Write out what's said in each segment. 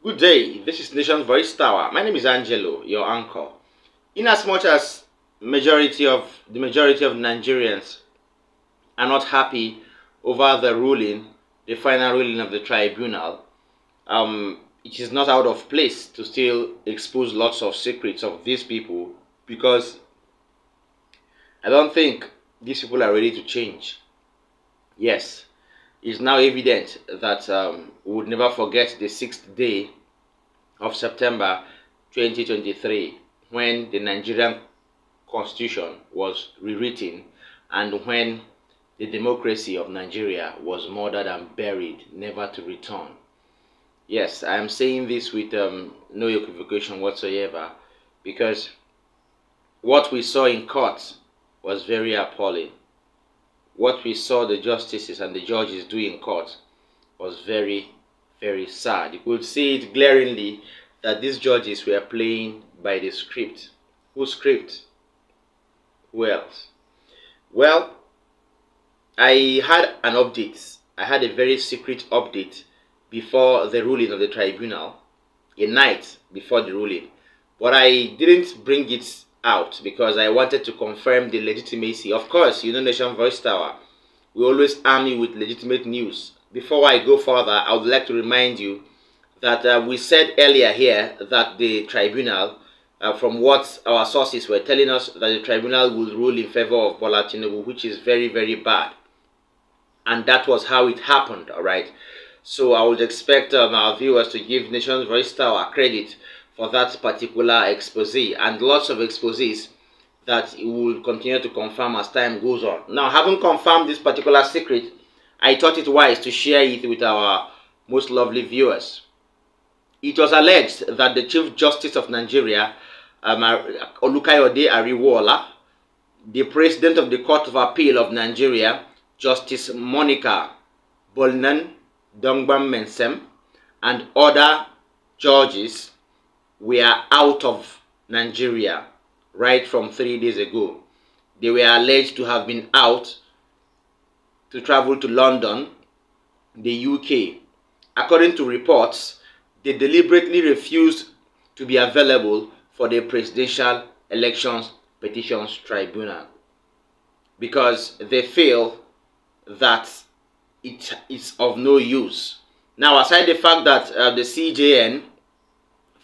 Good day, this is Nation Voice Tower. My name is Angelo, your anchor. In as much as the majority of Nigerians are not happy over the final ruling of the tribunal, it is not out of place to still expose lots of secrets of these people, because I don't think these people are ready to change. Yes, it's now evident that we would never forget the 6th day of September 2023, when the Nigerian constitution was rewritten and when the democracy of Nigeria was murdered and buried, never to return. Yes, I am saying this with no equivocation whatsoever, because what we saw in court was very appalling. What we saw the justices and the judges do in court was very, very sad. You could see it glaringly that these judges were playing by the script. Whose script? Who else? Well, I had an update. I had a very secret update before the ruling of the tribunal, a night before the ruling. But I didn't bring it out because I wanted to confirm the legitimacy. Of course, you know Nation Voice Tower, we always arm you with legitimate news. Before I go further, I would like to remind you that we said earlier here that the tribunal, from what our sources were telling us, that the tribunal will rule in favor of Bola Tinubu, which is very, very bad. And that was how it happened, alright? So I would expect our viewers to give Nation's Voice Tower credit for that particular expose, and lots of exposés that it will continue to confirm as time goes on. Now, having confirmed this particular secret, I thought it wise to share it with our most lovely viewers. It was alleged that the Chief Justice of Nigeria, Olukayode Ariwola, the President of the Court of Appeal of Nigeria, Justice Monica Bolnan Dongbam Mensem, and other judges were out of Nigeria right from 3 days ago. They were alleged to have been out to travel to London, the UK. According to reports, they deliberately refused to be available for the Presidential Elections Petitions Tribunal because they feel that it is of no use. Now, aside the fact that the CJN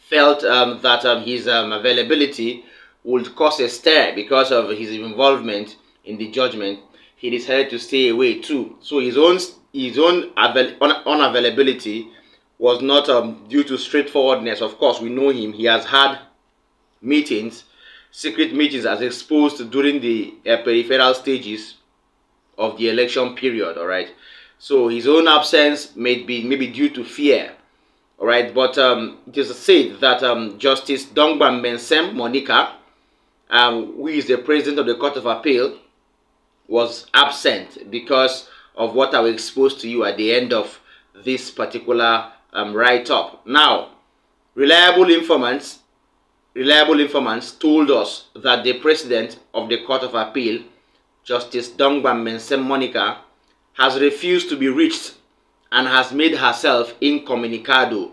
felt that his availability would cause a stir because of his involvement in the judgment, he decided to stay away too. So his own unavailability was not due to straightforwardness. Of course, we know him. He has had meetings, secret meetings, as exposed during the peripheral stages of the election period. All right. So his own absence may be maybe due to fear. All right, but it is said that Justice Dongbam Mensem Monica, who is the President of the Court of Appeal, was absent because of what I will expose to you at the end of this particular write-up. Now, reliable informants told us that the President of the Court of Appeal, Justice Dongbam Mensem Monica, has refused to be reached and has made herself incommunicado,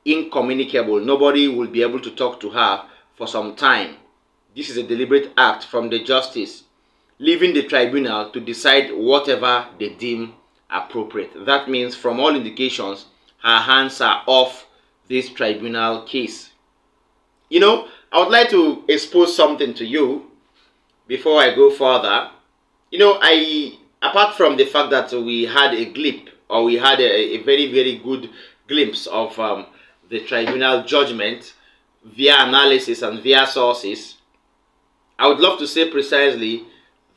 incommunicable. Nobody will be able to talk to her for some time. This is a deliberate act from the justice, leaving the tribunal to decide whatever they deem appropriate. That means, from all indications, her hands are off this tribunal case. You know, I would like to expose something to you before I go further. You know, apart from the fact that we had a glimpse, or we had a very, very good glimpse of the tribunal judgment via analysis and via sources, I would love to say precisely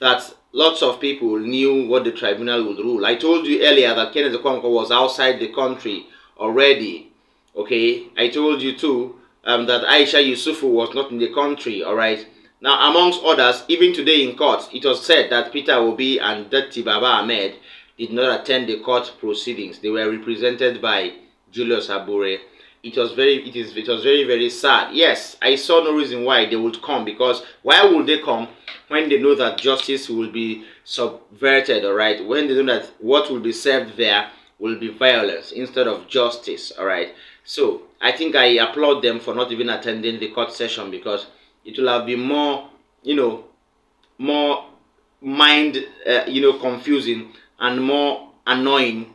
that lots of people knew what the tribunal would rule. I told you earlier that Kenneth Okonkwo was outside the country already. Okay, I told you too that Aisha Yusufu was not in the country. All right. Now, amongst others, even today in court, it was said that Peter Obi and Datti Baba Ahmed did not attend the court proceedings. They were represented by Julius Abure. It was very, very sad. Yes, I saw no reason why they would come, because why would they come when they know that justice will be subverted, all right? When they know that what will be served there will be violence instead of justice, all right? So I think I applaud them for not even attending the court session, because it will have been more, more mind, confusing and more annoying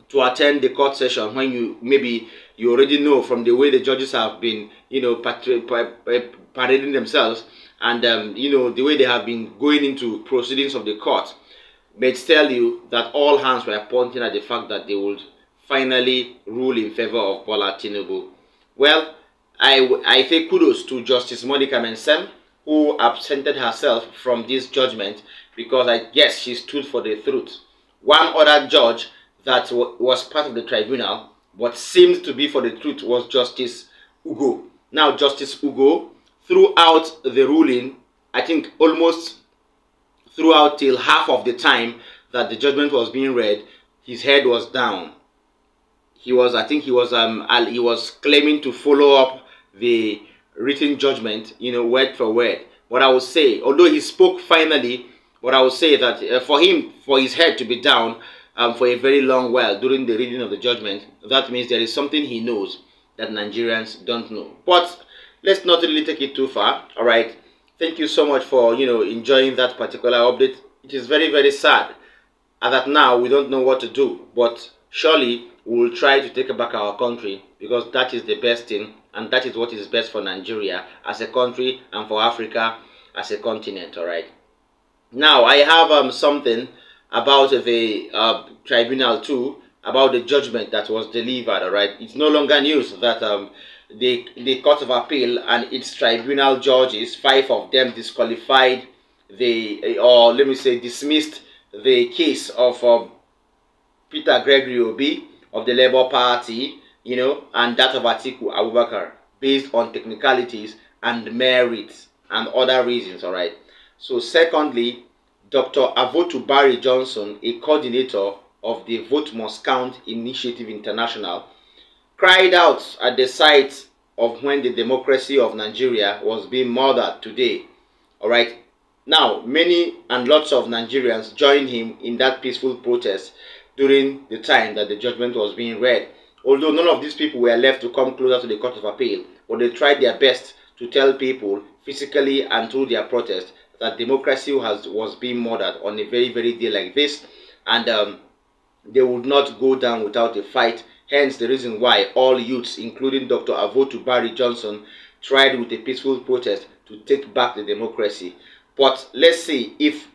to attend the court session when you already know from the way the judges have been, parading themselves, and the way they have been going into proceedings of the court, may tell you that all hands were pointing at the fact that they would finally rule in favor of Bola Tinubu. Well, I say kudos to Justice Monica Mensem, who absented herself from this judgment, because I guess she stood for the truth. One other judge that was part of the tribunal but seemed to be for the truth was Justice Ugo. Now, Justice Ugo, throughout the ruling, I think almost throughout till half of the time that the judgment was being read, his head was down. He was claiming to follow up the written judgment, word for word. What I would say, although he spoke finally, but I would say that for his head to be down for a very long while during the reading of the judgment, that means there is something he knows that Nigerians don't know. But let's not really take it too far. All right. Thank you so much for enjoying that particular update. It is very, very sad that now we don't know what to do, but surely we will try to take back our country, because that is the best thing, and that is what is best for Nigeria as a country and for Africa as a continent. All right. Now I have something about the tribunal too, about the judgment that was delivered. All right. It's no longer news that the Court of Appeal and its tribunal judges, 5 of them, disqualified or let me say dismissed the case of Peter Gregory Obi of the Labour Party, and that of Atiku Abubakar, based on technicalities and merits and other reasons. All right. So secondly, Dr. Avotu Barry Johnson, a coordinator of the Vote Must Count Initiative International, cried out at the sight of when the democracy of Nigeria was being murdered today. All right. Now, many and lots of Nigerians joined him in that peaceful protest during the time that the judgment was being read. Although none of these people were left to come closer to the Court of Appeal, but they tried their best to tell people physically and through their protest that democracy was being murdered on a very, very day like this, and they would not go down without a fight. Hence the reason why all youths, including Dr. Avotu Barry Johnson, tried with a peaceful protest to take back the democracy. But let's see if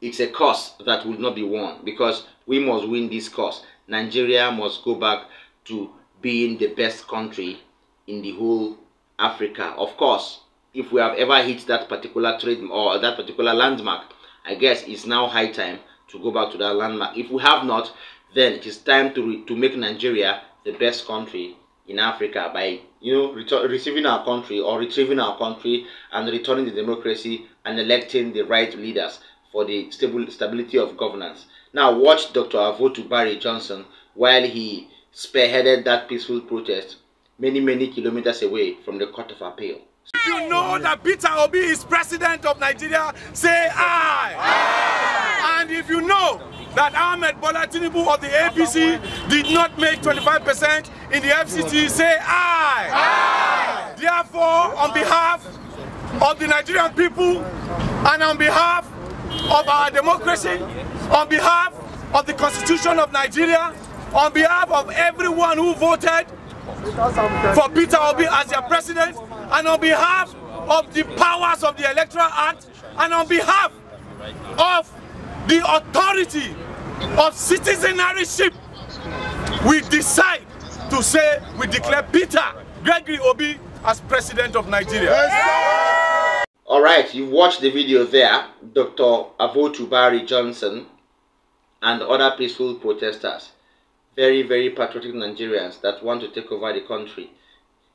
it's a cause that will not be won, because we must win this cause. Nigeria must go back to being the best country in the whole Africa. Of course, if we have ever hit that particular trade or that particular landmark, I guess it's now high time to go back to that landmark. If we have not, then it is time to make Nigeria the best country in Africa by receiving our country or retrieving our country and returning the democracy and electing the right leaders for the stability of governance. Now watch Dr. Avotu Barry Johnson while he spearheaded that peaceful protest many, many kilometers away from the Court of Appeal. If you know that Peter Obi is president of Nigeria, say aye. Aye. And if you know that Ahmed Bola Tinubu of the APC did not make 25% in the FCT, say aye. Aye. Therefore, on behalf of the Nigerian people and on behalf of our democracy, on behalf of the Constitution of Nigeria, on behalf of everyone who voted for Peter Obi as their president, and on behalf of the powers of the Electoral Act, and on behalf of the authority of citizenship, we decide to say we declare Peter Gregory Obi as president of Nigeria. Yes. All right, you watched the video there. Dr. Avotu Barry Johnson and other peaceful protesters, very, very patriotic Nigerians that want to take over the country.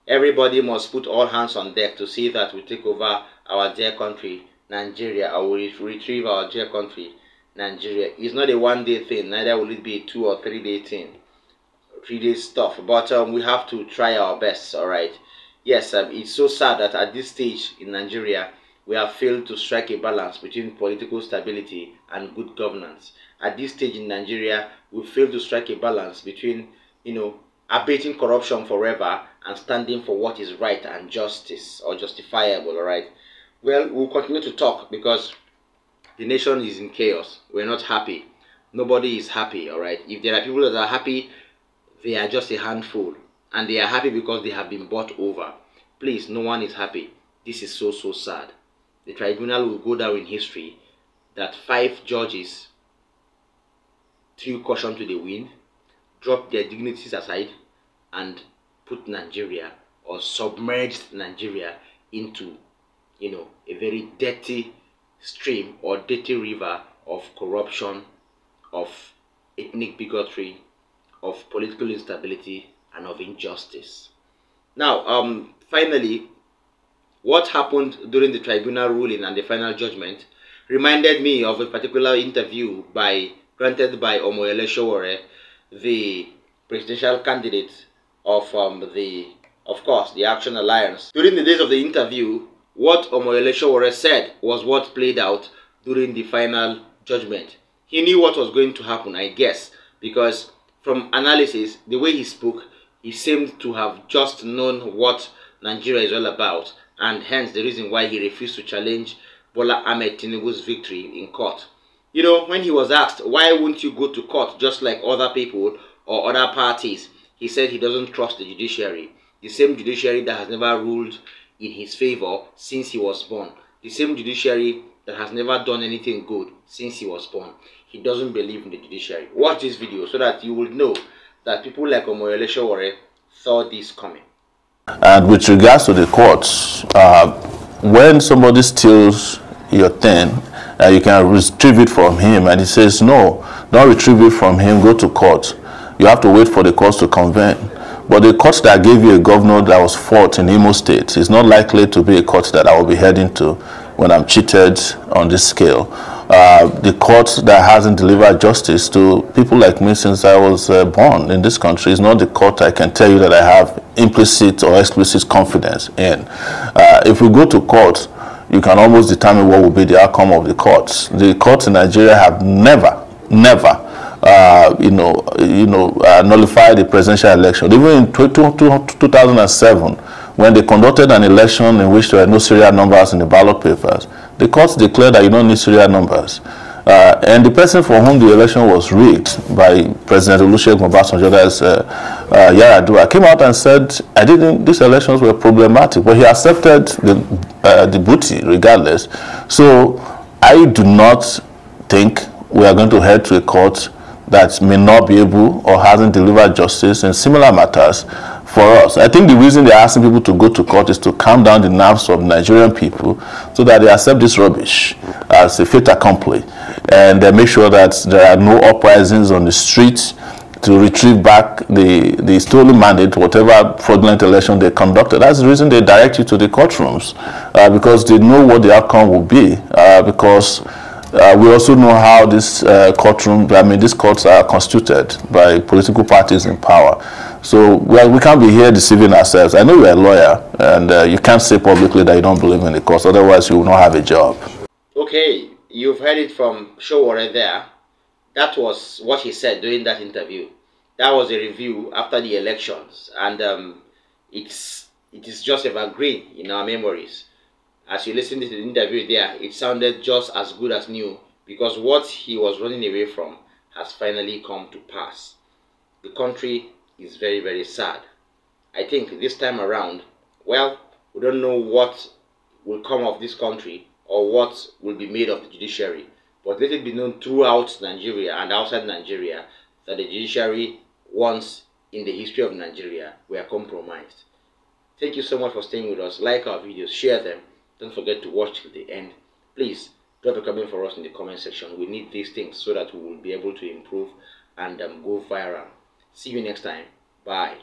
Everybody must put all hands on deck to see that we take over our dear country, Nigeria, or we retrieve our dear country, Nigeria. It's not a one-day thing, neither will it be a 2 or 3 day thing, 3 day stuff. But we have to try our best, all right? Yes, it's so sad that at this stage in Nigeria, we have failed to strike a balance between political stability and good governance. At this stage in Nigeria, we failed to strike a balance between, abating corruption forever and standing for what is right and justice or justifiable, all right? Well, we'll continue to talk because the nation is in chaos. We're not happy. Nobody is happy, all right? If there are people that are happy, they are just a handful, and they are happy because they have been bought over. Please, no one is happy. This is so, so sad. The tribunal will go down in history that 5 judges threw caution to the wind, dropped their dignities aside, and put Nigeria or submerged Nigeria into, a very dirty stream or dirty river of corruption, of ethnic bigotry, of political instability, and of injustice. Now, finally, what happened during the tribunal ruling and the final judgment reminded me of a particular interview granted by Omoyele Sowore, the presidential candidate of the Action Alliance. During the days of the interview, what Omoyele Sowore said was what played out during the final judgment. He knew what was going to happen, I guess, because from analysis, the way he spoke, he seemed to have just known what Nigeria is all about, and hence the reason why he refused to challenge Bola Ahmed Tinubu's victory in court. When he was asked, why won't you go to court just like other people or other parties, he said he doesn't trust the judiciary. The same judiciary that has never ruled in his favor since he was born. The same judiciary that has never done anything good since he was born. He doesn't believe in the judiciary. Watch this video so that you will know that people like Omoyele Sowore saw this coming. And with regards to the courts, when somebody steals your thing, you can retrieve it from him, and he says, no, don't retrieve it from him, go to court. You have to wait for the courts to convene. But the court that gave you a governor that was fought in Imo State is not likely to be a court that I will be heading to when I'm cheated on this scale. The court that hasn't delivered justice to people like me since I was born in this country is not the court I can tell you that I have implicit or explicit confidence in. If we go to court, you can almost determine what will be the outcome of the courts. The courts in Nigeria have never nullified the presidential election. Even in 2007, when they conducted an election in which there were no serial numbers in the ballot papers, the courts declared that you don't need serial numbers. And the person for whom the election was rigged by President Olusegun Obasanjo, that's Yaradua, came out and said, these elections were problematic, but he accepted the booty regardless. So I do not think we are going to head to a court that may not be able or hasn't delivered justice in similar matters for us. I think the reason they're asking people to go to court is to calm down the nerves of Nigerian people so that they accept this rubbish as a fait accompli, and they make sure that there are no uprisings on the streets to retrieve back the stolen mandate, whatever fraudulent election they conducted. That's the reason they direct you to the courtrooms, because they know what the outcome will be, because we also know how these these courts are constituted by political parties in power. So we can't be here deceiving ourselves. I know you're a lawyer, and you can't say publicly that you don't believe in the courts, otherwise you will not have a job. Okay, you've heard it from Sowore there. That was what he said during that interview. That was a review after the elections, and it is just evergreen in our memories. As you listen to the interview there, it sounded just as good as new, because what he was running away from has finally come to pass. The country is very, very sad. I think this time around, well, we don't know what will come of this country or what will be made of the judiciary, but let it be known throughout Nigeria and outside Nigeria that the judiciary, once in the history of Nigeria, were compromised. Thank you so much for staying with us. Like our videos, share them. Don't forget to watch till the end. Please drop a comment for us in the comment section. We need these things so that we will be able to improve and go viral. See you next time. Bye.